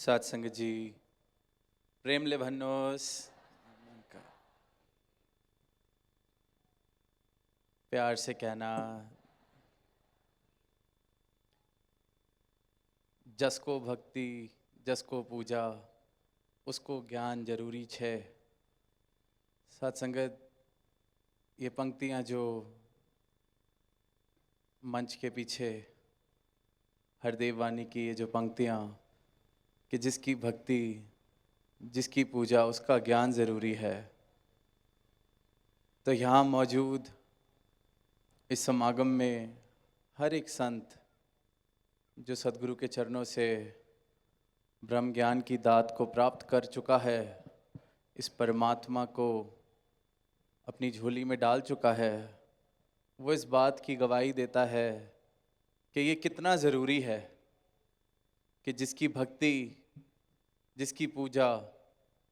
सत्संग जी प्रेम ले भन्नोस् प्यार से कहना जसको भक्ति जसको पूजा उसको ज्ञान जरूरी छे। सत्संगत ये पंक्तियाँ जो मंच के पीछे हरदेव वाणी की ये जो पंक्तियाँ कि जिसकी भक्ति जिसकी पूजा उसका ज्ञान ज़रूरी है, तो यहाँ मौजूद इस समागम में हर एक संत जो सद्गुरु के चरणों से ब्रह्म ज्ञान की दात को प्राप्त कर चुका है, इस परमात्मा को अपनी झोली में डाल चुका है, वो इस बात की गवाही देता है कि ये कितना ज़रूरी है कि जिसकी भक्ति जिसकी पूजा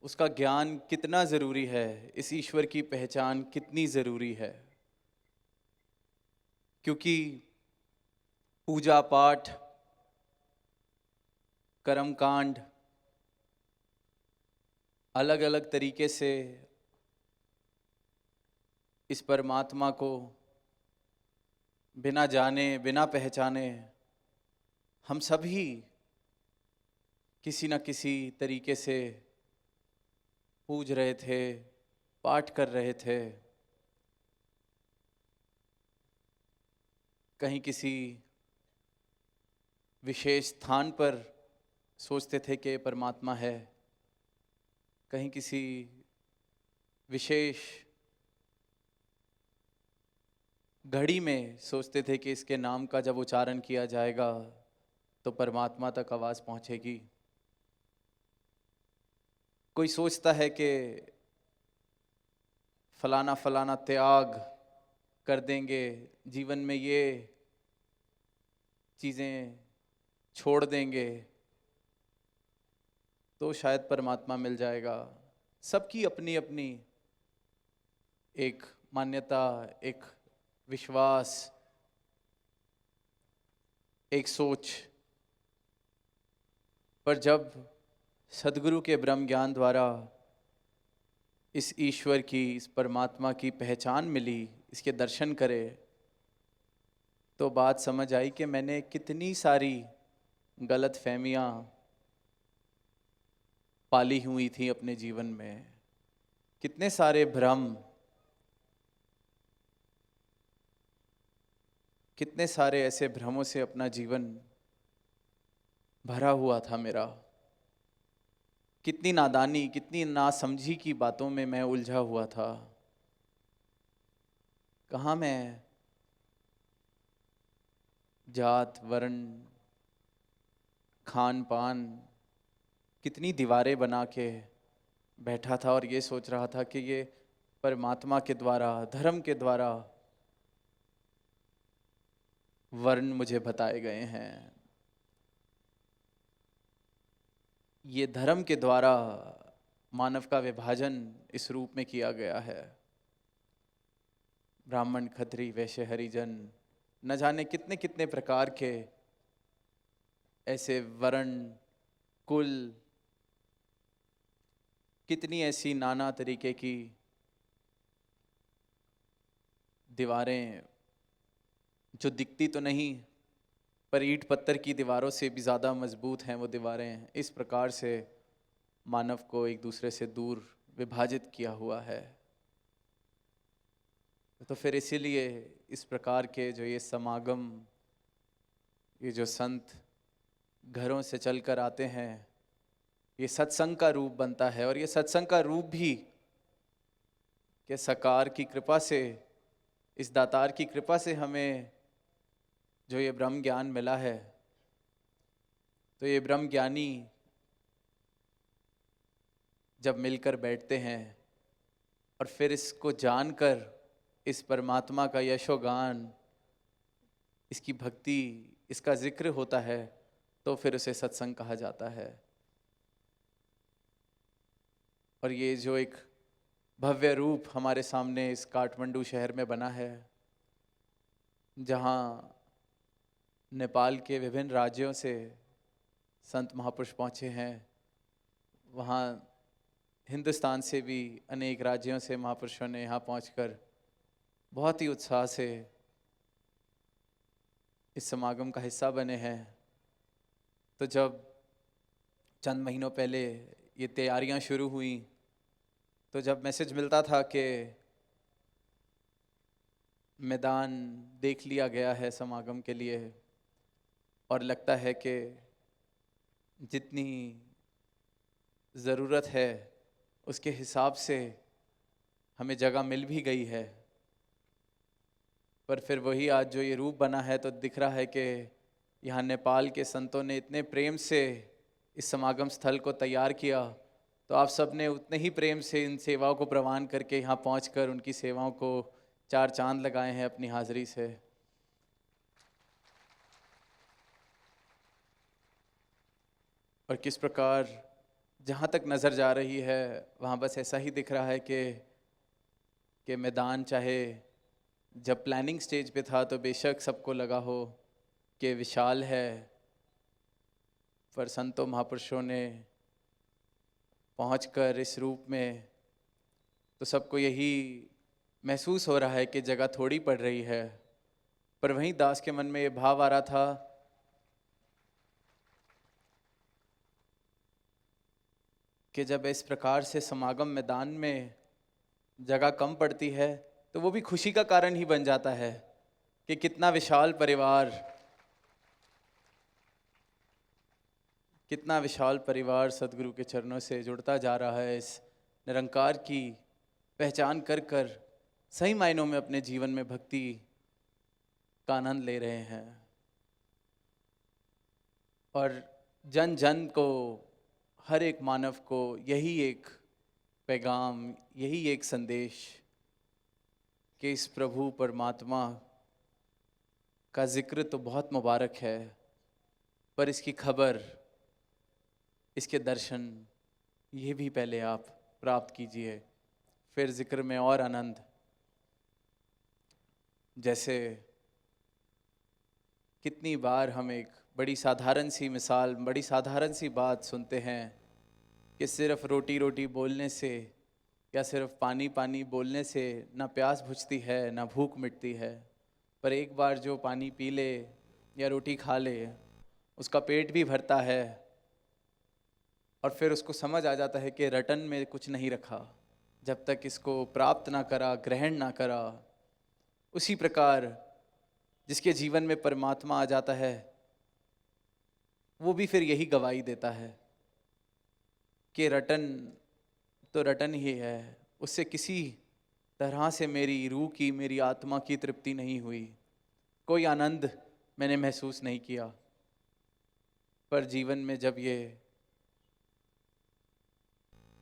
उसका ज्ञान कितना ज़रूरी है, इस ईश्वर की पहचान कितनी ज़रूरी है। क्योंकि पूजा पाठ कर्मकांड अलग अलग तरीके से इस परमात्मा को बिना जाने बिना पहचाने हम सभी किसी न किसी तरीके से पूज रहे थे, पाठ कर रहे थे। कहीं किसी विशेष स्थान पर सोचते थे कि परमात्मा है, कहीं किसी विशेष घड़ी में सोचते थे कि इसके नाम का जब उच्चारण किया जाएगा तो परमात्मा तक आवाज़ पहुंचेगी। कोई सोचता है कि फलाना फलाना त्याग कर देंगे, जीवन में ये चीज़ें छोड़ देंगे तो शायद परमात्मा मिल जाएगा। सबकी अपनी अपनी एक मान्यता, एक विश्वास, एक सोच। पर जब सद्गुरु के ब्रह्म ज्ञान द्वारा इस ईश्वर की, इस परमात्मा की पहचान मिली, इसके दर्शन करे, तो बात समझ आई कि मैंने कितनी सारी गलत फहमियाँ पाली हुई थी अपने जीवन में, कितने सारे भ्रम, कितने सारे ऐसे भ्रमों से अपना जीवन भरा हुआ था मेरा। कितनी नादानी, कितनी नासमझी की बातों में मैं उलझा हुआ था। कहाँ मैं जात वर्ण खान पान कितनी दीवारें बना के बैठा था और ये सोच रहा था कि ये परमात्मा के द्वारा, धर्म के द्वारा वर्ण मुझे बताए गए हैं, ये धर्म के द्वारा मानव का विभाजन इस रूप में किया गया है। ब्राह्मण क्षत्रिय वैश्य हरिजन, न जाने कितने कितने प्रकार के ऐसे वर्ण कुल, कितनी ऐसी नाना तरीके की दीवारें जो दिखती तो नहीं पर ईंट पत्थर की दीवारों से भी ज़्यादा मजबूत हैं वो दीवारें। इस प्रकार से मानव को एक दूसरे से दूर विभाजित किया हुआ है। तो फिर इसीलिए इस प्रकार के जो ये समागम, ये जो संत घरों से चलकर आते हैं, ये सत्संग का रूप बनता है। और ये सत्संग का रूप भी कि सकार की कृपा से, इस दातार की कृपा से हमें जो ये ब्रह्म ज्ञान मिला है, तो ये ब्रह्म ज्ञानी जब मिलकर बैठते हैं और फिर इसको जानकर इस परमात्मा का यशोगान, इसकी भक्ति, इसका जिक्र होता है, तो फिर उसे सत्संग कहा जाता है। और ये जो एक भव्य रूप हमारे सामने इस काठमांडू शहर में बना है, जहाँ नेपाल के विभिन्न राज्यों से संत महापुरुष पहुँचे हैं। वहाँ हिंदुस्तान से भी अनेक राज्यों से महापुरुषों ने यहाँ पहुँचकर बहुत ही उत्साह से इस समागम का हिस्सा बने हैं। तो जब चंद महीनों पहले ये तैयारियां शुरू हुई, तो जब मैसेज मिलता था कि मैदान देख लिया गया है समागम के लिए और लगता है कि जितनी ज़रूरत है उसके हिसाब से हमें जगह मिल भी गई है, पर फिर वही आज जो ये रूप बना है तो दिख रहा है कि यहाँ नेपाल के संतों ने इतने प्रेम से इस समागम स्थल को तैयार किया, तो आप सब ने उतने ही प्रेम से इन सेवाओं को प्रवान करके यहाँ पहुँचकर उनकी सेवाओं को चार चांद लगाए हैं अपनी हाजिरी से। और किस प्रकार जहाँ तक नज़र जा रही है वहाँ बस ऐसा ही दिख रहा है कि मैदान, चाहे जब प्लानिंग स्टेज पे था तो बेशक सबको लगा हो कि विशाल है, पर संतों महापुरुषों ने पहुंचकर इस रूप में तो सबको यही महसूस हो रहा है कि जगह थोड़ी पड़ रही है। पर वहीं दास के मन में ये भाव आ रहा था कि जब इस प्रकार से समागम मैदान में जगह कम पड़ती है तो वो भी खुशी का कारण ही बन जाता है कि कितना विशाल परिवार सदगुरु के चरणों से जुड़ता जा रहा है। इस निरंकार की पहचान कर कर सही मायनों में अपने जीवन में भक्ति का आनंद ले रहे हैं और जन जन को, हर एक मानव को यही एक पैगाम, यही एक संदेश कि इस प्रभु परमात्मा का जिक्र तो बहुत मुबारक है, पर इसकी खबर, इसके दर्शन ये भी पहले आप प्राप्त कीजिए, फिर जिक्र में और आनंद। जैसे कितनी बार हम एक बड़ी साधारण सी मिसाल, बड़ी साधारण सी बात सुनते हैं कि सिर्फ रोटी रोटी बोलने से या सिर्फ पानी पानी बोलने से ना प्यास बुझती है ना भूख मिटती है, पर एक बार जो पानी पी ले या रोटी खा ले उसका पेट भी भरता है और फिर उसको समझ आ जाता है कि रटन में कुछ नहीं रखा जब तक इसको प्राप्त ना करा, ग्रहण ना करा। उसी प्रकार जिसके जीवन में परमात्मा आ जाता है वो भी फिर यही गवाही देता है कि रटन तो रटन ही है, उससे किसी तरह से मेरी रूह की, मेरी आत्मा की तृप्ति नहीं हुई, कोई आनंद मैंने महसूस नहीं किया। पर जीवन में जब ये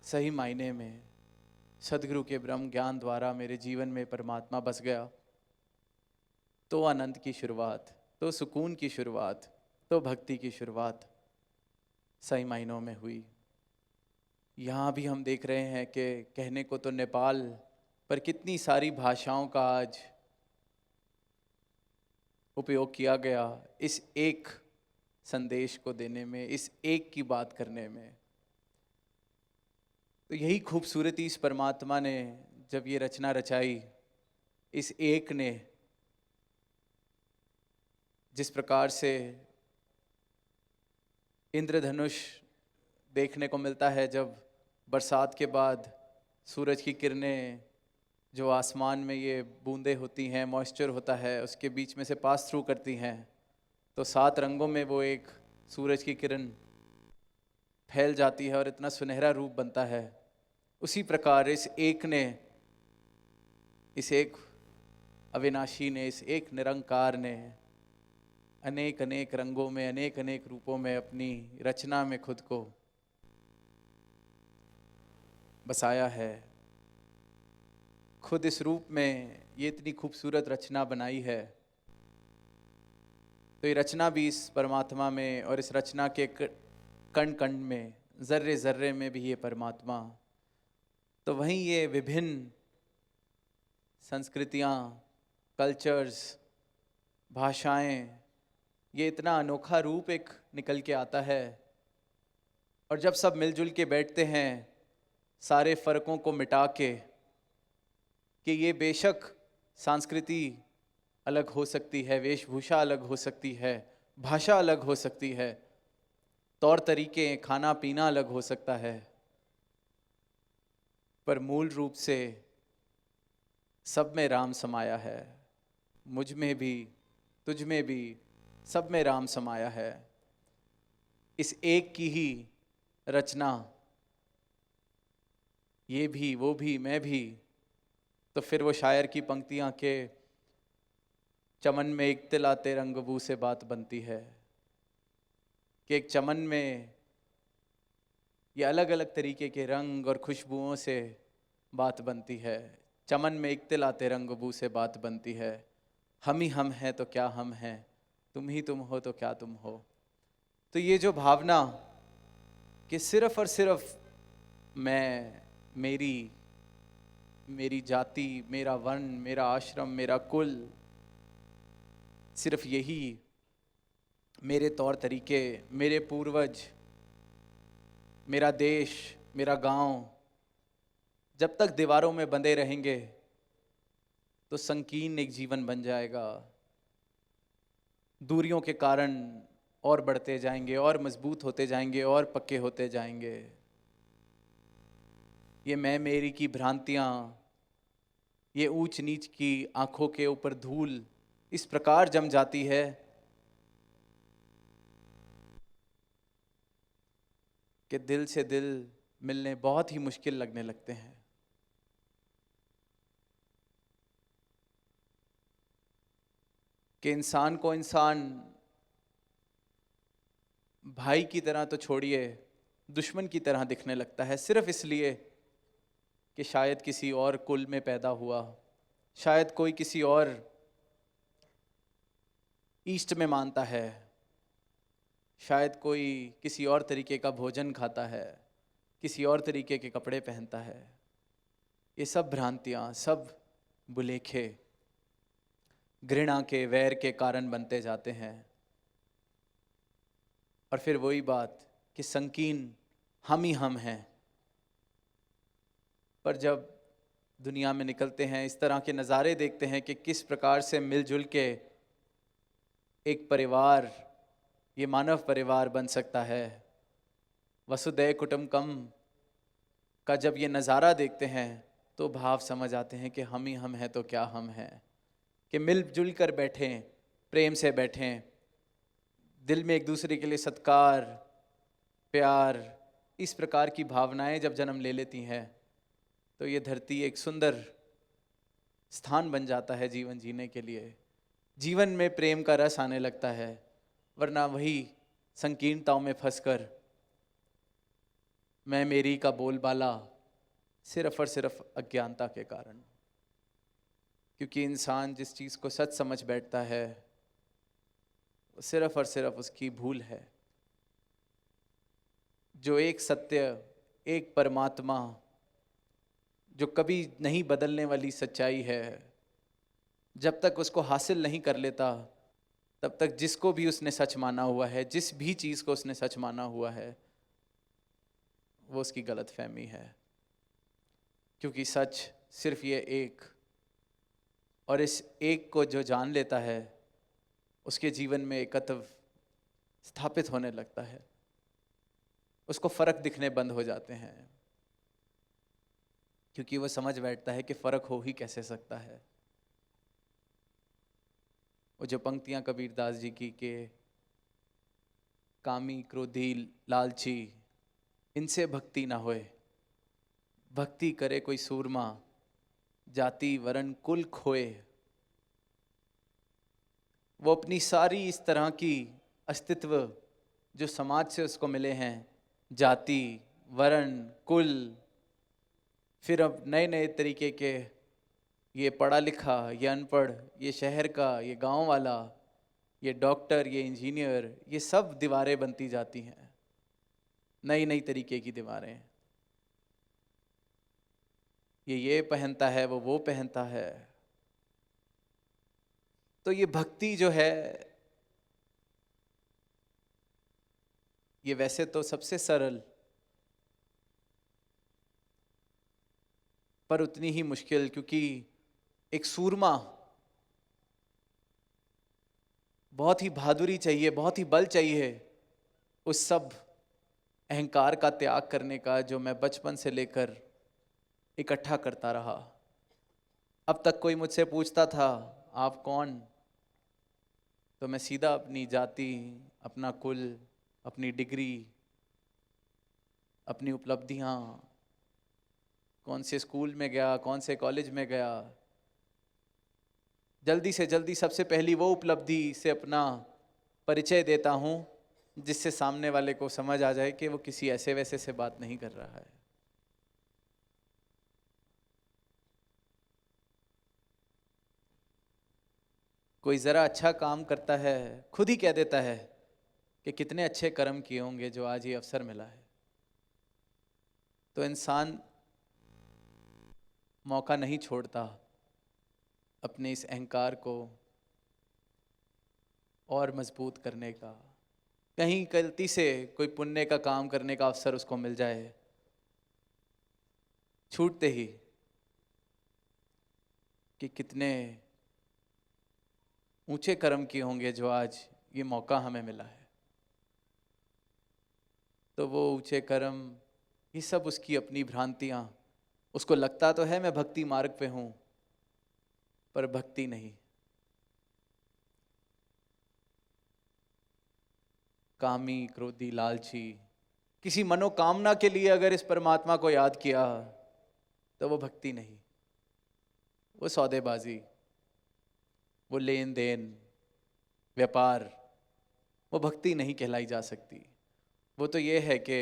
सही मायने में सदगुरु के ब्रह्म ज्ञान द्वारा मेरे जीवन में परमात्मा बस गया, तो आनंद की शुरुआत, तो सुकून की शुरुआत, तो भक्ति की शुरुआत सही मायनों में हुई। यहाँ भी हम देख रहे हैं कि कहने को तो नेपाल, पर कितनी सारी भाषाओं का आज उपयोग किया गया इस एक संदेश को देने में, इस एक की बात करने में। तो यही खूबसूरती इस परमात्मा ने जब ये रचना रचाई, इस एक ने जिस प्रकार से इंद्रधनुष देखने को मिलता है जब बरसात के बाद सूरज की किरणें जो आसमान में ये बूंदें होती हैं, मॉइस्चर होता है, उसके बीच में से पास थ्रू करती हैं, तो 7 रंगों में वो एक सूरज की किरण फैल जाती है और इतना सुनहरा रूप बनता है। उसी प्रकार इस एक ने, इस एक अविनाशी ने, इस एक निरंकार ने अनेक अनेक रंगों में, अनेक अनेक रूपों में अपनी रचना में खुद को बसाया है। खुद इस रूप में ये इतनी खूबसूरत रचना बनाई है, तो ये रचना भी इस परमात्मा में, और इस रचना के कण कण में, जर्रे जर्रे में भी ये परमात्मा। तो वहीं ये विभिन्न संस्कृतियाँ, कल्चर्स, भाषाएं, ये इतना अनोखा रूप एक निकल के आता है और जब सब मिलजुल के बैठते हैं सारे फ़र्कों को मिटा के, कि ये बेशक संस्कृति अलग हो सकती है, वेशभूषा अलग हो सकती है, भाषा अलग हो सकती है, तौर तरीके, खाना पीना अलग हो सकता है, पर मूल रूप से सब में राम समाया है। मुझ में भी, तुझ में भी, सब में राम समाया है। इस एक की ही रचना, ये भी वो भी मैं भी। तो फिर वो शायर की पंक्तियां के चमन में एक तिल आते रंगबू से बात बनती है, कि एक चमन में ये अलग अलग तरीके के रंग और खुशबुओं से बात बनती है। चमन में एक तिल आते रंगबू से बात बनती है। हम ही हम हैं तो क्या हम हैं, तुम ही तुम हो तो क्या तुम हो। तो ये जो भावना कि सिर्फ और सिर्फ मैं, मेरी जाति, मेरा वर्ण, मेरा आश्रम, मेरा कुल, सिर्फ यही मेरे तौर तरीके, मेरे पूर्वज, मेरा देश, मेरा गांव, जब तक दीवारों में बंधे रहेंगे तो संकीर्ण एक जीवन बन जाएगा। दूरियों के कारण और बढ़ते जाएंगे, और मजबूत होते जाएंगे, और पक्के होते जाएंगे। ये मैं मेरी की भ्रांतियां, ये ऊंच नीच की आंखों के ऊपर धूल इस प्रकार जम जाती है कि दिल से दिल मिलने बहुत ही मुश्किल लगने लगते हैं। कि इंसान को इंसान भाई की तरह तो छोड़िए, दुश्मन की तरह दिखने लगता है, सिर्फ इसलिए कि शायद किसी और कुल में पैदा हुआ, शायद कोई किसी और ईस्ट में मानता है, शायद कोई किसी और तरीके का भोजन खाता है, किसी और तरीके के कपड़े पहनता है। ये सब भ्रांतियाँ, सब बुलेखे घृणा के, वैर के कारण बनते जाते हैं। और फिर वही बात कि संकीर्ण हम ही हम हैं। पर जब दुनिया में निकलते हैं, इस तरह के नज़ारे देखते हैं कि किस प्रकार से मिलजुल के एक परिवार, ये मानव परिवार बन सकता है, वसुधैव कुटुंबकम का जब ये नज़ारा देखते हैं तो भाव समझ आते हैं कि हम ही हम हैं तो क्या हम हैं। कि मिलजुल कर बैठें, प्रेम से बैठें, दिल में एक दूसरे के लिए सत्कार, प्यार, इस प्रकार की भावनाएं जब जन्म ले लेती हैं तो ये धरती एक सुंदर स्थान बन जाता है जीवन जीने के लिए। जीवन में प्रेम का रस आने लगता है, वरना वही संकीर्णताओं में फंसकर मैं मेरी का बोलबाला, सिर्फ और सिर्फ अज्ञानता के कारण। क्योंकि इंसान जिस चीज़ को सच समझ बैठता है वो सिर्फ और सिर्फ उसकी भूल है। जो एक सत्य, एक परमात्मा, जो कभी नहीं बदलने वाली सच्चाई है, जब तक उसको हासिल नहीं कर लेता तब तक जिसको भी उसने सच माना हुआ है, जिस भी चीज़ को उसने सच माना हुआ है, वो उसकी गलतफहमी है। क्योंकि सच सिर्फ ये एक, और इस एक को जो जान लेता है उसके जीवन में एकत्व स्थापित होने लगता है, उसको फ़र्क दिखने बंद हो जाते हैं। क्योंकि वो समझ बैठता है कि फ़र्क हो ही कैसे सकता है। वो जो पंक्तियाँ कबीरदास जी की के कामी क्रोधी लालची इनसे भक्ति ना होए, भक्ति करे कोई सूरमा, जाति वरण कुल खोए। वो अपनी सारी इस तरह की अस्तित्व जो समाज से उसको मिले हैं, जाति, वर्ण, कुल, फिर अब नए नए तरीके के, ये पढ़ा लिखा, ये अनपढ़, ये शहर का, ये गांव वाला, ये डॉक्टर, ये इंजीनियर, ये सब दीवारें बनती जाती हैं, नई नई तरीके की दीवारें। ये पहनता है, वो पहनता है। तो ये भक्ति जो है, ये वैसे तो सबसे सरल पर उतनी ही मुश्किल, क्योंकि एक सूरमा बहुत ही बहादुरी चाहिए, बहुत ही बल चाहिए उस सब अहंकार का त्याग करने का जो मैं बचपन से लेकर इकट्ठा करता रहा। अब तक कोई मुझसे पूछता था आप कौन, तो मैं सीधा अपनी जाति, अपना कुल, अपनी डिग्री, अपनी उपलब्धियां, कौन से स्कूल में गया, कौन से कॉलेज में गया, जल्दी से जल्दी सबसे पहली वो उपलब्धि से अपना परिचय देता हूं जिससे सामने वाले को समझ आ जाए कि वो किसी ऐसे वैसे से बात नहीं कर रहा है। कोई ज़रा अच्छा काम करता है, खुद ही कह देता है कि कितने अच्छे कर्म किए होंगे जो आज ये अवसर मिला है। तो इंसान मौका नहीं छोड़ता अपने इस अहंकार को और मजबूत करने का। कहीं गलती से कोई पुण्य का काम करने का अवसर उसको मिल जाए, छूटते ही कि कितने ऊंचे कर्म किए होंगे जो आज ये मौका हमें मिला है। तो वो ऊंचे कर्म, ये सब उसकी अपनी भ्रांतियां। उसको लगता तो है मैं भक्ति मार्ग पे हूं, पर भक्ति नहीं, कामी, क्रोधी, लालची, किसी मनोकामना के लिए अगर इस परमात्मा को याद किया तो वो भक्ति नहीं, वो सौदेबाजी, वो लेन देन, व्यापार, वो भक्ति नहीं कहलाई जा सकती। वो तो ये है कि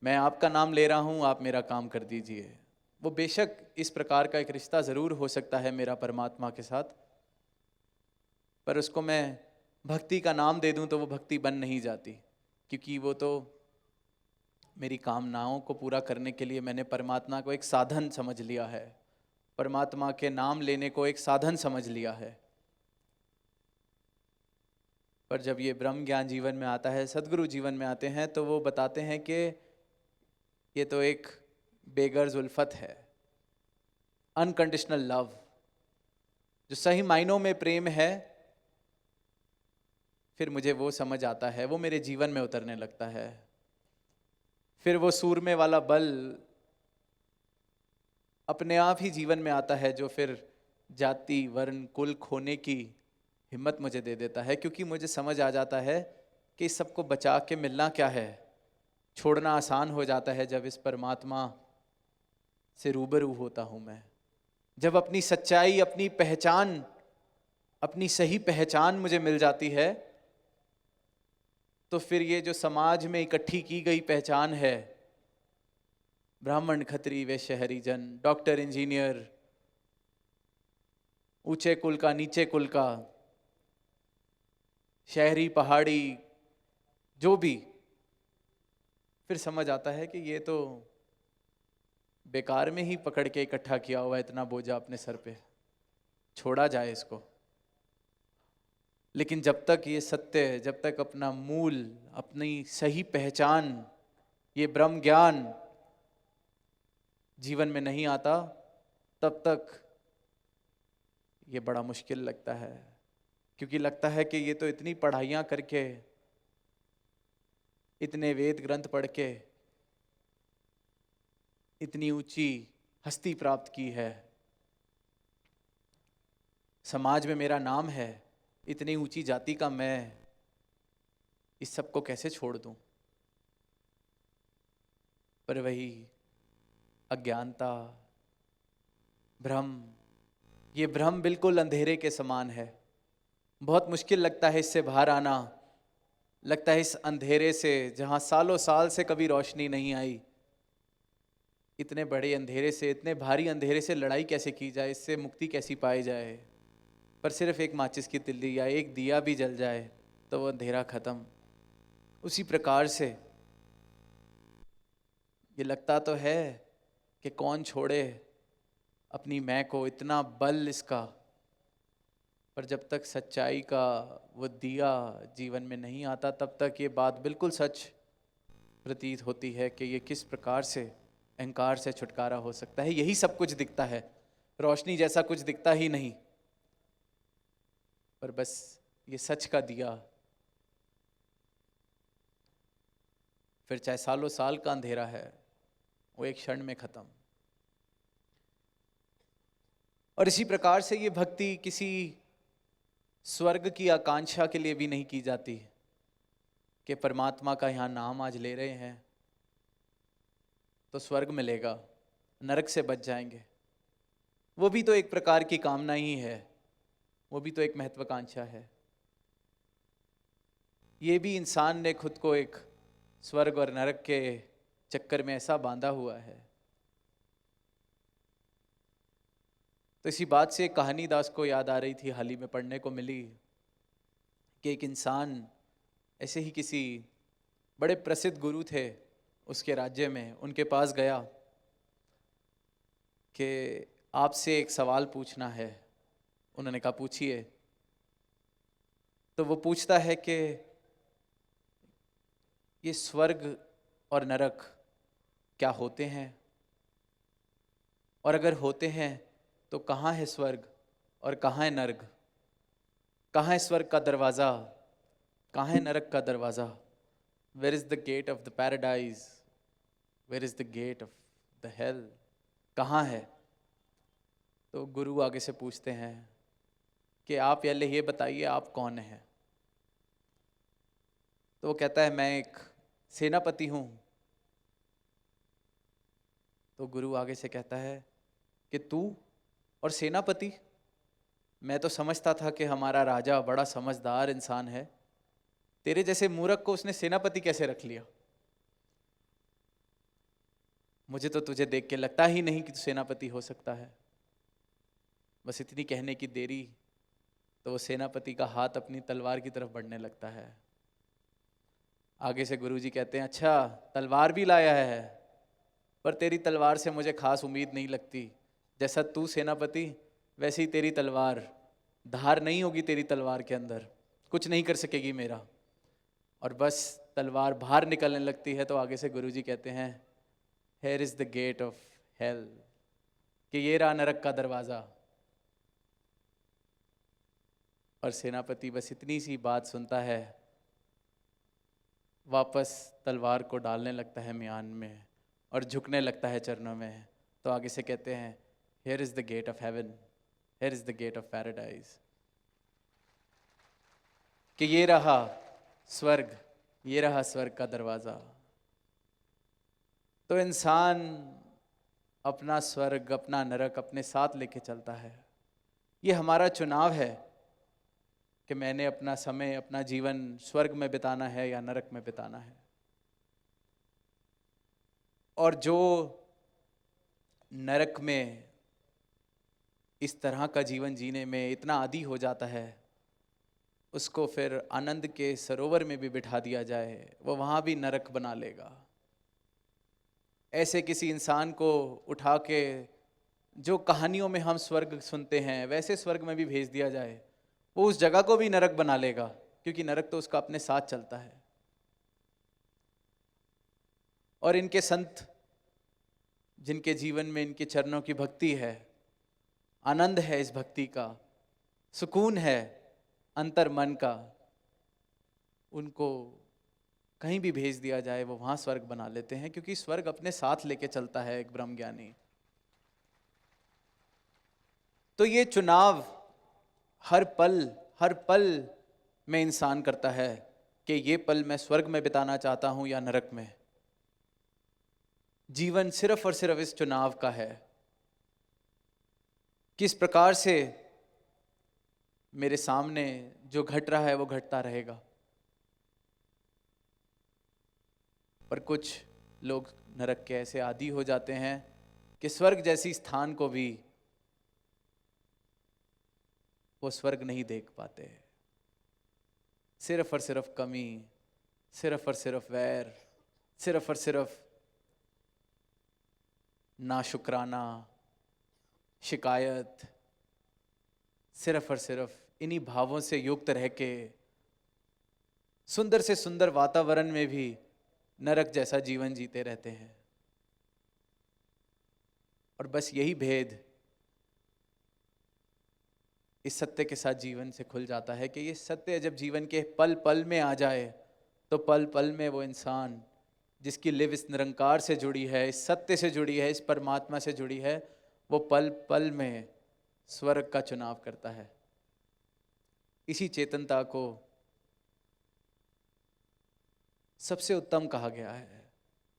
मैं आपका नाम ले रहा हूं, आप मेरा काम कर दीजिए। वो बेशक इस प्रकार का एक रिश्ता ज़रूर हो सकता है मेरा परमात्मा के साथ, पर उसको मैं भक्ति का नाम दे दूं तो वो भक्ति बन नहीं जाती, क्योंकि वो तो मेरी कामनाओं को पूरा करने के लिए मैंने परमात्मा को एक साधन समझ लिया है, परमात्मा के नाम लेने को एक साधन समझ लिया है। पर जब ये ब्रह्म ज्ञान जीवन में आता है, सद्गुरु जीवन में आते हैं, तो वो बताते हैं कि ये तो एक बेगर्स उल्फत है, अनकंडीशनल लव। जो सही मायनों में प्रेम है, फिर मुझे वो समझ आता है, वो मेरे जीवन में उतरने लगता है। फिर वो सूरमे वाला बल अपने आप ही जीवन में आता है, जो फिर जाति, वर्ण, कुल खोने की हिम्मत मुझे दे देता है, क्योंकि मुझे समझ आ जाता है कि इस सबको बचा के मिलना क्या है। छोड़ना आसान हो जाता है जब इस परमात्मा से रूबरू होता हूं मैं, जब अपनी सच्चाई, अपनी पहचान, अपनी सही पहचान मुझे मिल जाती है। तो फिर ये जो समाज में इकट्ठी की गई पहचान है, ब्राह्मण, खत्री, वैश्य, हरिजन, डॉक्टर, इंजीनियर, ऊंचे कुल का, नीचे कुल का, शहरी, पहाड़ी, जो भी, फिर समझ आता है कि ये तो बेकार में ही पकड़ के इकट्ठा किया हुआ इतना बोझा अपने सर पे, छोड़ा जाए इसको। लेकिन जब तक ये सत्य, जब तक अपना मूल, अपनी सही पहचान, ये ब्रह्म ज्ञान जीवन में नहीं आता, तब तक ये बड़ा मुश्किल लगता है। क्योंकि लगता है कि ये तो इतनी पढ़ाइयाँ करके, इतने वेद ग्रंथ पढ़ के इतनी ऊंची हस्ती प्राप्त की है, समाज में मेरा नाम है, इतनी ऊंची जाति का मैं इस सब को कैसे छोड़ दूं। पर वही अज्ञानता, भ्रम, ये भ्रम बिल्कुल अंधेरे के समान है। बहुत मुश्किल लगता है इससे बाहर आना। लगता है इस अंधेरे से, जहां सालों साल से कभी रोशनी नहीं आई, इतने बड़े अंधेरे से, इतने भारी अंधेरे से लड़ाई कैसे की जाए, इससे मुक्ति कैसी पाई जाए। पर सिर्फ एक माचिस की तिल्ली या एक दिया भी जल जाए तो वो अंधेरा खत्म। उसी प्रकार से ये लगता तो है कि कौन छोड़े अपनी मैं को, इतना बल इसका, पर जब तक सच्चाई का वो दिया जीवन में नहीं आता, तब तक ये बात बिल्कुल सच प्रतीत होती है कि ये किस प्रकार से अहंकार से छुटकारा हो सकता है। यही सब कुछ दिखता है, रोशनी जैसा कुछ दिखता ही नहीं, पर बस ये सच का दिया, फिर चाहे सालों साल का अंधेरा है, वो एक क्षण में खत्म। और इसी प्रकार से ये भक्ति किसी स्वर्ग की आकांक्षा के लिए भी नहीं की जाती कि परमात्मा का यहाँ नाम आज ले रहे हैं तो स्वर्ग मिलेगा, नरक से बच जाएंगे। वो भी तो एक प्रकार की कामना ही है, वो भी तो एक महत्वाकांक्षा है। ये भी इंसान ने खुद को एक स्वर्ग और नरक के चक्कर में ऐसा बांधा हुआ है। तो इसी बात से कहानी दास को याद आ रही थी, हाल ही में पढ़ने को मिली कि एक इंसान ऐसे ही किसी बड़े प्रसिद्ध गुरु थे उसके राज्य में, उनके पास गया कि आपसे एक सवाल पूछना है। उन्होंने कहा पूछिए। तो वो पूछता है कि ये स्वर्ग और नरक क्या होते हैं, और अगर होते हैं तो कहाँ है स्वर्ग और कहाँ है नरक? कहाँ है स्वर्ग का दरवाज़ा, कहाँ है नरक का दरवाज़ा? Where is the gate of the paradise, where is the gate of the hell? कहाँ है? तो गुरु आगे से पूछते हैं कि आप पहले ये बताइए आप कौन हैं? तो वो कहता है मैं एक सेनापति हूँ। तो गुरु आगे से कहता है कि तू और सेनापति? मैं तो समझता था कि हमारा राजा बड़ा समझदार इंसान है, तेरे जैसे मूर्ख को उसने सेनापति कैसे रख लिया? मुझे तो तुझे देख के लगता ही नहीं कि तू सेनापति हो सकता है। बस इतनी कहने की देरी तो वो सेनापति का हाथ अपनी तलवार की तरफ बढ़ने लगता है। आगे से गुरुजी कहते हैं अच्छा तलवार भी लाया है, पर तेरी तलवार से मुझे खास उम्मीद नहीं लगती। जैसा तू सेनापति वैसे ही तेरी तलवार, धार नहीं होगी तेरी तलवार के अंदर, कुछ नहीं कर सकेगी मेरा। और बस तलवार बाहर निकलने लगती है तो आगे से गुरुजी कहते हैं here is the gate of hell, कि ये रहा नरक का दरवाज़ा। और सेनापति बस इतनी सी बात सुनता है, वापस तलवार को डालने लगता है म्यान में और झुकने लगता है चरणों में। तो आगे से कहते हैं here is the gate of heaven, here is the gate of paradise, कि ये रहा स्वर्ग, ये रहा स्वर्ग का दरवाज़ा। तो इंसान अपना स्वर्ग अपना नरक अपने साथ लेके चलता है। ये हमारा चुनाव है कि मैंने अपना समय अपना जीवन स्वर्ग में बिताना है या नरक में बिताना है। और जो नरक में इस तरह का जीवन जीने में इतना आदी हो जाता है, उसको फिर आनंद के सरोवर में भी बिठा दिया जाए, वो वहाँ भी नरक बना लेगा। ऐसे किसी इंसान को उठा के जो कहानियों में हम स्वर्ग सुनते हैं वैसे स्वर्ग में भी भेज दिया जाए, वो उस जगह को भी नरक बना लेगा, क्योंकि नरक तो उसका अपने साथ चलता है। और इनके संत जिनके जीवन में इनके चरणों की भक्ति है, आनंद है इस भक्ति का, सुकून है अंतर मन का, उनको कहीं भी भेज दिया जाए वो वहाँ स्वर्ग बना लेते हैं, क्योंकि स्वर्ग अपने साथ लेके चलता है एक ब्रह्म ज्ञानी। तो ये चुनाव हर पल में इंसान करता है कि ये पल मैं स्वर्ग में बिताना चाहता हूँ या नरक में। जीवन सिर्फ और सिर्फ इस चुनाव का है, किस प्रकार से मेरे सामने जो घट रहा है वो घटता रहेगा। पर कुछ लोग नरक के ऐसे आदी हो जाते हैं कि स्वर्ग जैसी स्थान को भी वो स्वर्ग नहीं देख पाते। सिर्फ और सिर्फ कमी, सिर्फ और सिर्फ वैर, सिर्फ और सिर्फ नाशुक्राना, शिकायत, सिर्फ और सिर्फ इन्हीं भावों से युक्त रह के सुंदर से सुंदर वातावरण में भी नरक जैसा जीवन जीते रहते हैं। और बस यही भेद इस सत्य के साथ जीवन से खुल जाता है कि ये सत्य जब जीवन के पल पल में आ जाए तो पल पल में वो इंसान जिसकी लिव इस निरंकार से जुड़ी है, इस सत्य से जुड़ी है, इस परमात्मा से जुड़ी है, वो पल पल में स्वर्ग का चुनाव करता है। इसी चेतनता को सबसे उत्तम कहा गया है।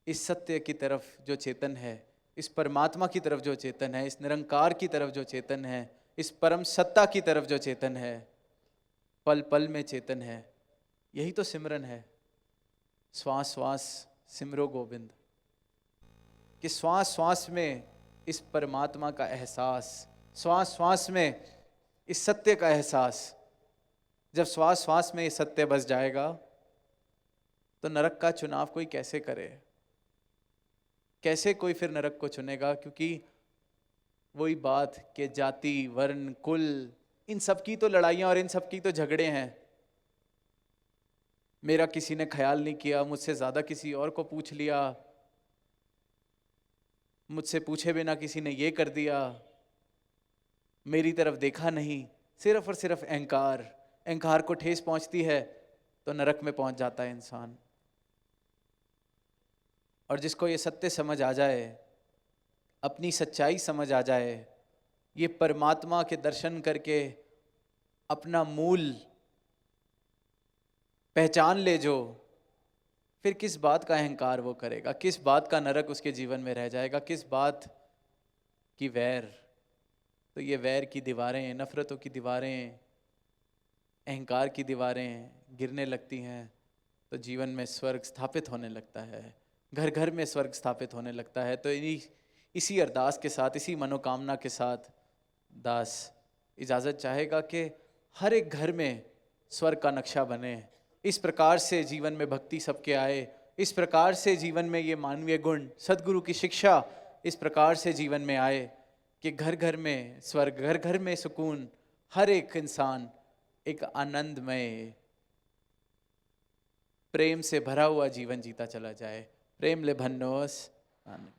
इस सत्य की तरफ जो चेतन है, इस परमात्मा की तरफ जो चेतन है, इस निरंकार की तरफ जो चेतन है, इस परम सत्ता की तरफ जो चेतन है, पल पल में चेतन है, यही तो सिमरन है। श्वास श्वास सिमरो गोविंद, कि श्वास श्वास में इस परमात्मा का एहसास, श्वास श्वास में इस सत्य का एहसास। जब श्वास श्वास में ये सत्य बस जाएगा तो नरक का चुनाव कोई कैसे करे? कैसे कोई फिर नरक को चुनेगा? क्योंकि वही बात कि जाति, वर्ण, कुल, इन सब की तो लड़ाइयाँ और इन सब की तो झगड़े हैं। मेरा किसी ने ख्याल नहीं किया, मुझसे ज़्यादा किसी और को पूछ लिया, मुझसे पूछे बिना किसी ने ये कर दिया, मेरी तरफ देखा नहीं। सिर्फ और सिर्फ अहंकार, अहंकार को ठेस पहुंचती है तो नरक में पहुंच जाता है इंसान। और जिसको ये सत्य समझ आ जाए, अपनी सच्चाई समझ आ जाए, ये परमात्मा के दर्शन करके अपना मूल पहचान ले जो, फिर किस बात का अहंकार वो करेगा, किस बात का नरक उसके जीवन में रह जाएगा, किस बात की वैर। तो ये वैर की दीवारें, नफरतों की दीवारें, अहंकार की दीवारें गिरने लगती हैं तो जीवन में स्वर्ग स्थापित होने लगता है, घर घर में स्वर्ग स्थापित होने लगता है। तो इसी अरदास के साथ, इसी मनोकामना के साथ दास इजाज़त चाहेगा कि हर एक घर में स्वर्ग का नक्शा बने। इस प्रकार से जीवन में भक्ति सबके आए, इस प्रकार से जीवन में ये मानवीय गुण, सद्गुरु की शिक्षा इस प्रकार से जीवन में आए कि घर घर में स्वर्ग, घर घर में सुकून, हर एक इंसान एक आनंदमय प्रेम से भरा हुआ जीवन जीता चला जाए। प्रेम ले भन्नोस। आमीन।